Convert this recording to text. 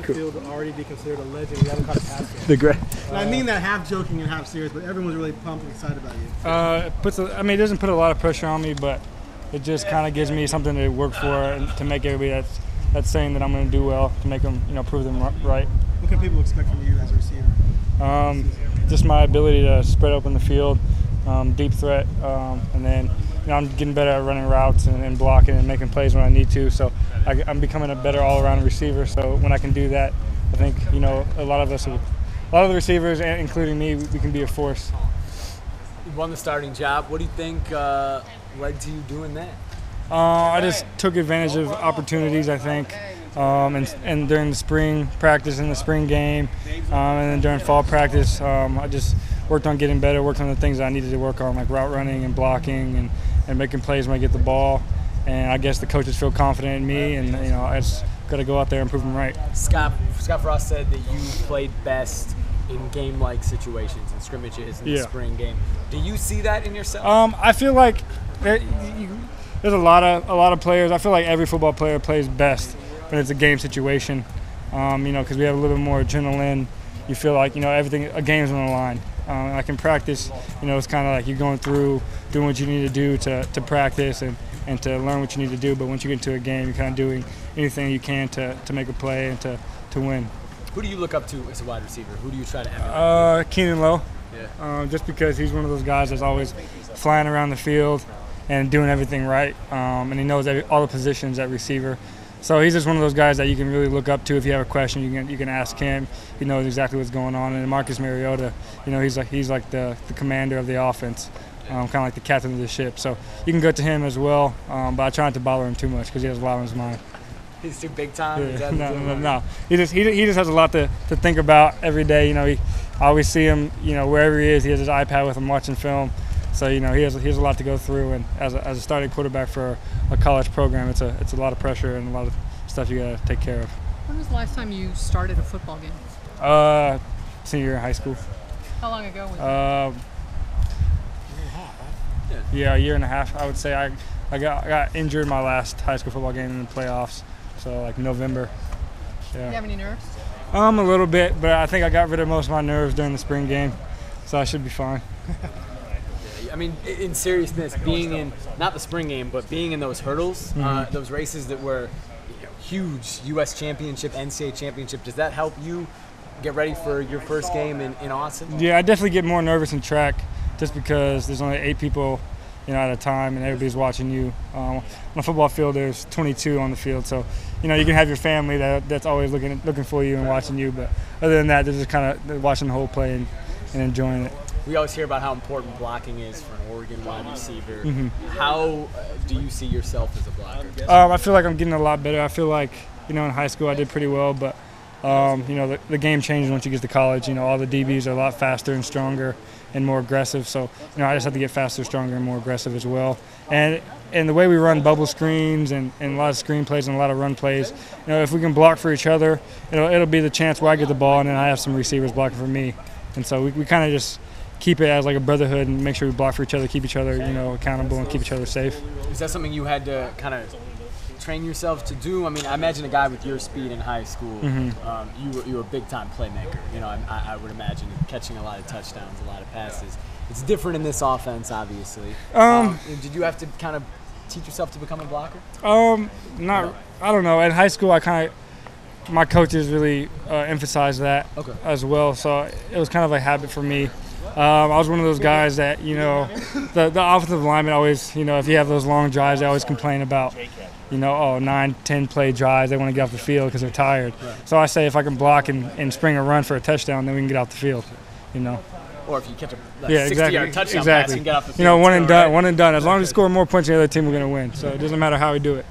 the field to already be considered a legend. You haven't caught a pass yet. The great. And I mean that half joking and half serious, but everyone's really pumped and excited about you. It doesn't put a lot of pressure on me, but it just kind of gives me something to work for and to make everybody that's saying that I'm going to do well, to make them, prove them right. What can people expect from you as a receiver? Just my ability to spread open the field, deep threat, and then I'm getting better at running routes and blocking and making plays when I need to. So I'm becoming a better all-around receiver. So when I can do that, I think a lot of the receivers, including me, we can be a force. You won the starting job. What do you think led to you doing that? I just took advantage of opportunities, I think, and during the spring practice and the spring game, and then during fall practice, I just worked on getting better, worked on the things I needed to work on, like route running and blocking and making plays when I get the ball. And I guess the coaches feel confident in me, and I just got to go out there and prove them right. Scott Frost said that you played best in game-like situations and scrimmages in the spring game. Do you see that in yourself? I feel like there's a lot of players. I feel like every football player plays best when it's a game situation, because we have a little bit more adrenaline. You feel like everything, a game's on the line. Like in practice, it's kind of like you're going through doing what you need to do to practice and to learn what you need to do. But once you get into a game, you're kind of doing anything you can to make a play and to win. Who do you look up to as a wide receiver? Who do you try to emulate? Keenan Lowe. Yeah. Just because he's one of those guys that's always flying around the field and doing everything right, and he knows all the positions at receiver. So he's just one of those guys that you can really look up to. If you have a question, you can ask him. He knows exactly what's going on. And Marcus Mariota, he's like the commander of the offense, kind of like the captain of the ship. So you can go to him as well, but I try not to bother him too much because he has a lot on his mind. He's too big time. Yeah, no. He just has a lot to think about every day. I always see him. Wherever he is, he has his iPad with him watching film. So he has a lot to go through, and as a starting quarterback for a college program, it's a lot of pressure and a lot of stuff you got to take care of. When was the last time you started a football game? Senior year in high school. How long ago was that? Yeah, a year and a half. I would say I got injured my last high school football game in the playoffs, so like November. Yeah. Do you have any nerves? A little bit, but I think I got rid of most of my nerves during the spring game, so I should be fine. I mean, in seriousness, being in, not the spring game, but being in those hurdles, those races that were huge, U.S. championship, NCAA championship, does that help you get ready for your first game in Austin? Yeah, I definitely get more nervous in track just because there's only 8 people at a time and everybody's watching you. On a football field, there's 22 on the field, so you can have your family that's always looking for you and watching you, but other than that, they're just kind of watching the whole play and enjoying it. We always hear about how important blocking is for an Oregon wide receiver. How do you see yourself as a blocker? I feel like I'm getting a lot better. I feel like, in high school I did pretty well, but, the game changes once you get to college. All the DBs are a lot faster and stronger and more aggressive. So, I just have to get faster, stronger, and more aggressive as well. And the way we run bubble screens and a lot of screen plays and a lot of run plays, if we can block for each other, it'll be the chance where I get the ball and then I have some receivers blocking for me. And so we kind of just keep it as like a brotherhood and make sure we block for each other, keep each other, accountable and keep each other safe. Is that something you had to kind of train yourself to do? I mean, I imagine a guy with your speed in high school, you were a big-time playmaker. I would imagine catching a lot of touchdowns, a lot of passes. It's different in this offense, obviously. Did you have to kind of teach yourself to become a blocker? I don't know. In high school, my coaches really emphasized that as well, so it was kind of a habit for me. I was one of those guys that, the offensive linemen always, if you have those long drives, they always complain about, 9, 10 play drives. They want to get off the field because they're tired. Right. So I say if I can block and spring a run for a touchdown, then we can get off the field, Or if you catch a 60-yard touchdown pass, you can get off the field. One and done. As long as we score more points than the other team, we're going to win. So it doesn't matter how we do it.